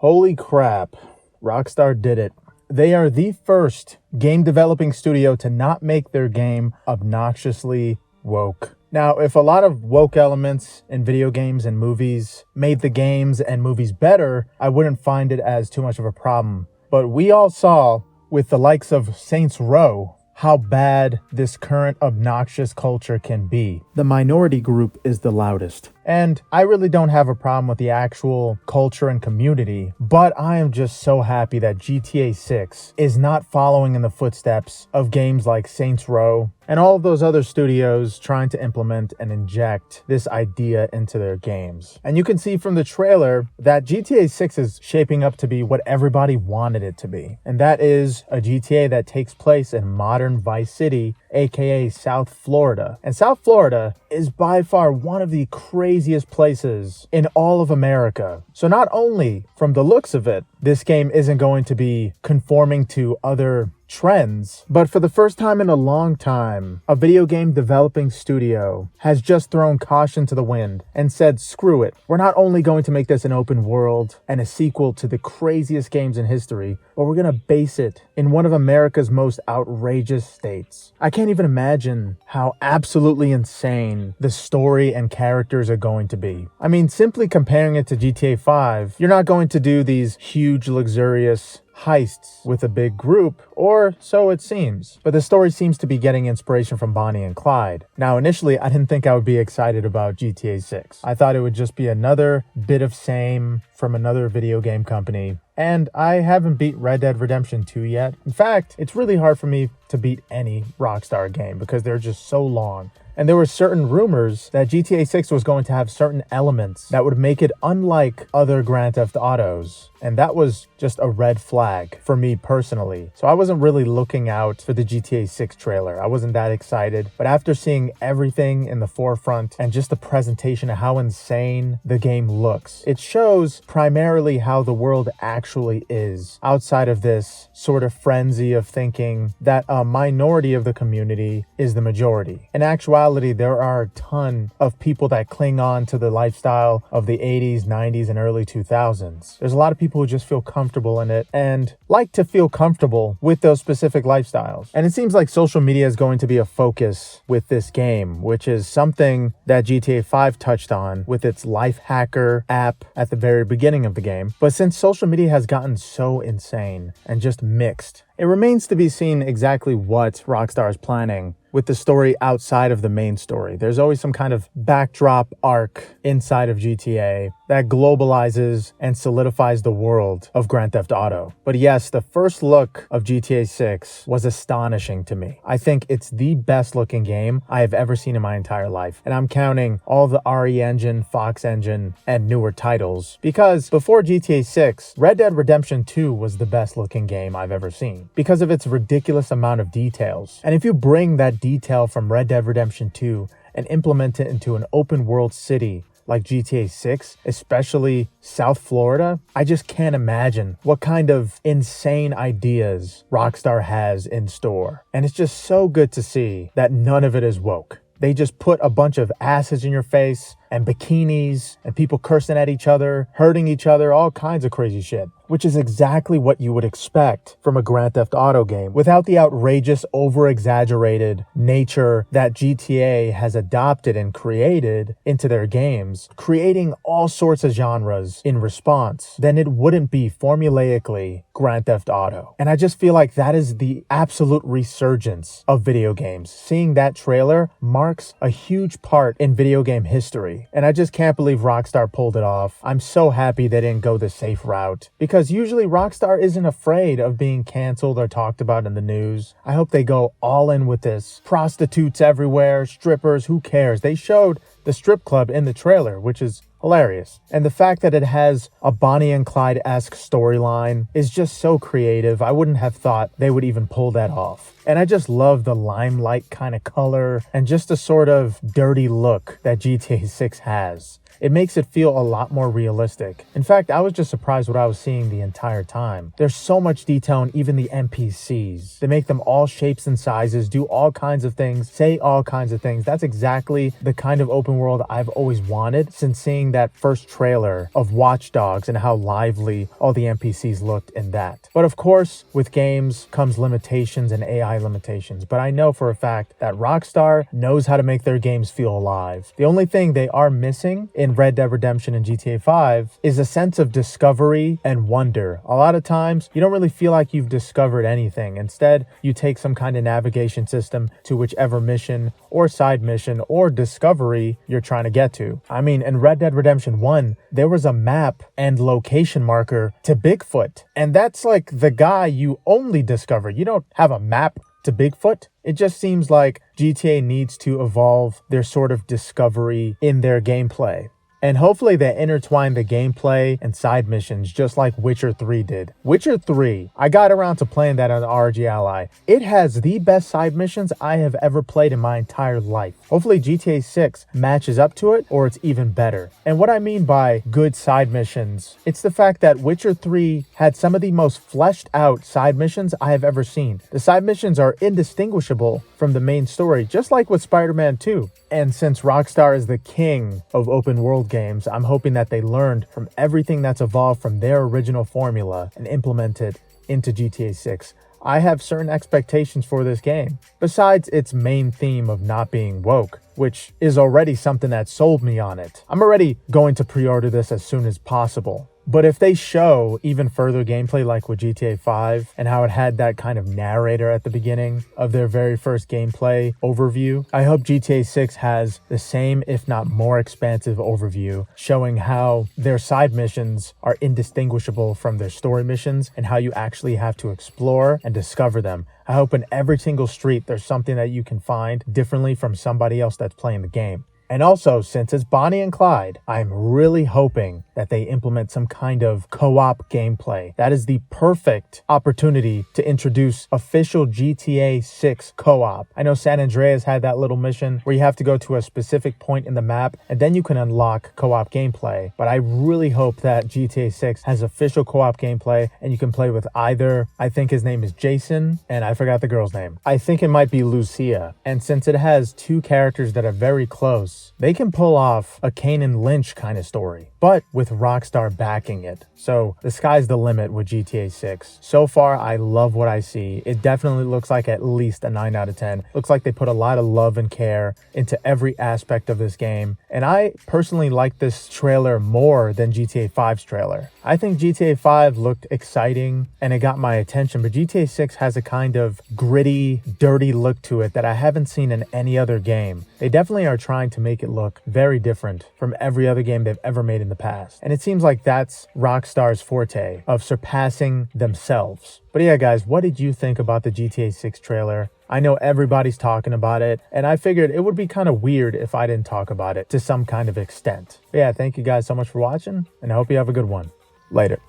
Holy crap, Rockstar did it. They are the first game developing studio to not make their game obnoxiously woke. Now, if a lot of woke elements in video games and movies made the games and movies better, I wouldn't find it as too much of a problem. But we all saw with the likes of Saints Row how bad this current obnoxious culture can be. The minority group is the loudest. And I really don't have a problem with the actual culture and community, but I am just so happy that GTA 6 is not following in the footsteps of games like Saints Row and all of those other studios trying to implement and inject this idea into their games. And you can see from the trailer that GTA 6 is shaping up to be what everybody wanted it to be. And that is a GTA that takes place in modern Vice City, aka South Florida. And South Florida is by far one of the craziest places in all of America. So not only from the looks of it, this game isn't going to be conforming to other trends, but for the first time in a long time, a video game developing studio has just thrown caution to the wind and said, screw it. We're not only going to make this an open world and a sequel to the craziest games in history, but we're going to base it in one of America's most outrageous states. I can't even imagine how absolutely insane the story and characters are going to be. I mean, simply comparing it to GTA 5, you're not going to do these huge, luxurious heists with a big group, or so it seems. But the story seems to be getting inspiration from Bonnie and Clyde. Now, initially, I didn't think I would be excited about GTA 6. I thought it would just be another bit of same from another video game company. And I haven't beat Red Dead Redemption 2 yet. In fact, it's really hard for me to beat any Rockstar game because they're just so long. And there were certain rumors that GTA 6 was going to have certain elements that would make it unlike other Grand Theft Autos. And that was just a red flag for me personally. So I wasn't really looking out for the GTA 6 trailer. I wasn't that excited. But after seeing everything in the forefront and just the presentation of how insane the game looks, it shows primarily how the world actually is outside of this sort of frenzy of thinking that a minority of the community is the majority. In actuality, there are a ton of people that cling on to the lifestyle of the 80s, 90s, and early 2000s. There's a lot of people who just feel comfortable in it and like to feel comfortable with those specific lifestyles. And it seems like social media is going to be a focus with this game, which is something that GTA 5 touched on with its Life Hacker app at the very beginning of the game. But since social media has gotten so insane and just mixed, it remains to be seen exactly what Rockstar is planning with the story outside of the main story. There's always some kind of backdrop arc inside of GTA that globalizes and solidifies the world of Grand Theft Auto. But yes, the first look of GTA 6 was astonishing to me. I think it's the best looking game I have ever seen in my entire life. And I'm counting all the RE Engine, Fox Engine, and newer titles. Because before GTA 6, Red Dead Redemption 2 was the best looking game I've ever seen because of its ridiculous amount of details. And if you bring that detail from Red Dead Redemption 2 and implement it into an open world city like GTA 6, especially South Florida, I just can't imagine what kind of insane ideas Rockstar has in store. And it's just so good to see that none of it is woke. They just put a bunch of asses in your face and bikinis and people cursing at each other, hurting each other, all kinds of crazy shit, which is exactly what you would expect from a Grand Theft Auto game without the outrageous, over-exaggerated nature that GTA has adopted and created into their games, creating all sorts of genres in response. Then it wouldn't be formulaically Grand Theft Auto. And I just feel like that is the absolute resurgence of video games. Seeing that trailer marks a huge part in video game history. And I just can't believe Rockstar pulled it off. I'm so happy they didn't go the safe route because usually Rockstar isn't afraid of being canceled or talked about in the news. I hope they go all in with this. Prostitutes everywhere, strippers, who cares? They showed the strip club in the trailer, which is hilarious. And the fact that it has a Bonnie and Clyde-esque storyline is just so creative. I wouldn't have thought they would even pull that off. And I just love the limelight kind of color and just the sort of dirty look that GTA 6 has. It makes it feel a lot more realistic. In fact, I was just surprised what I was seeing the entire time. There's so much detail in even the NPCs. They make them all shapes and sizes, do all kinds of things, say all kinds of things. That's exactly the kind of open world I've always wanted since seeing that first trailer of Watch Dogs and how lively all the NPCs looked in that. But of course, with games comes limitations and AI limitations. But I know for a fact that Rockstar knows how to make their games feel alive. The only thing they are missing in Red Dead Redemption and GTA 5 is a sense of discovery and wonder. A lot of times, you don't really feel like you've discovered anything. Instead, you take some kind of navigation system to whichever mission or side mission or discovery you're trying to get to. I mean, in Red Dead Redemption 1, there was a map and location marker to Bigfoot. And that's like the guy you only discover. You don't have a map to Bigfoot. It just seems like GTA needs to evolve their sort of discovery in their gameplay. And hopefully they intertwine the gameplay and side missions just like Witcher 3 did. Witcher 3, I got around to playing that on RG Ally. It has the best side missions I have ever played in my entire life. Hopefully GTA 6 matches up to it, or it's even better. And what I mean by good side missions, it's the fact that Witcher 3 had some of the most fleshed out side missions I have ever seen. The side missions are indistinguishable from the main story, just like with Spider-Man 2. And since Rockstar is the king of open world games, I'm hoping that they learned from everything that's evolved from their original formula and implement it into GTA 6. I have certain expectations for this game, besides its main theme of not being woke, which is already something that sold me on it. I'm already going to pre-order this as soon as possible. But if they show even further gameplay like with GTA 5 and how it had that kind of narrator at the beginning of their very first gameplay overview, I hope GTA 6 has the same, if not more expansive overview, showing how their side missions are indistinguishable from their story missions and how you actually have to explore and discover them. I hope in every single street there's something that you can find differently from somebody else that's playing the game. And also, since it's Bonnie and Clyde, I'm really hoping that they implement some kind of co-op gameplay. That is the perfect opportunity to introduce official GTA 6 co-op. I know San Andreas had that little mission where you have to go to a specific point in the map and then you can unlock co-op gameplay. But I really hope that GTA 6 has official co-op gameplay and you can play with either, I think his name is Jason, and I forgot the girl's name. I think it might be Lucia. And since it has two characters that are very close, they can pull off a Kane and Lynch kind of story, but with Rockstar backing it. So the sky's the limit with GTA 6. So far, I love what I see. It definitely looks like at least a 9 out of 10. Looks like they put a lot of love and care into every aspect of this game. And I personally like this trailer more than GTA 5's trailer. I think GTA 5 looked exciting and it got my attention, but GTA 6 has a kind of gritty, dirty look to it that I haven't seen in any other game. They definitely are trying to make it look very different from every other game they've ever made in the past. And it seems like that's Rockstar's forte, of surpassing themselves. But yeah, guys, what did you think about the GTA 6 trailer? I know everybody's talking about it, and I figured it would be kind of weird if I didn't talk about it to some kind of extent. But yeah, thank you guys so much for watching, and I hope you have a good one. Later.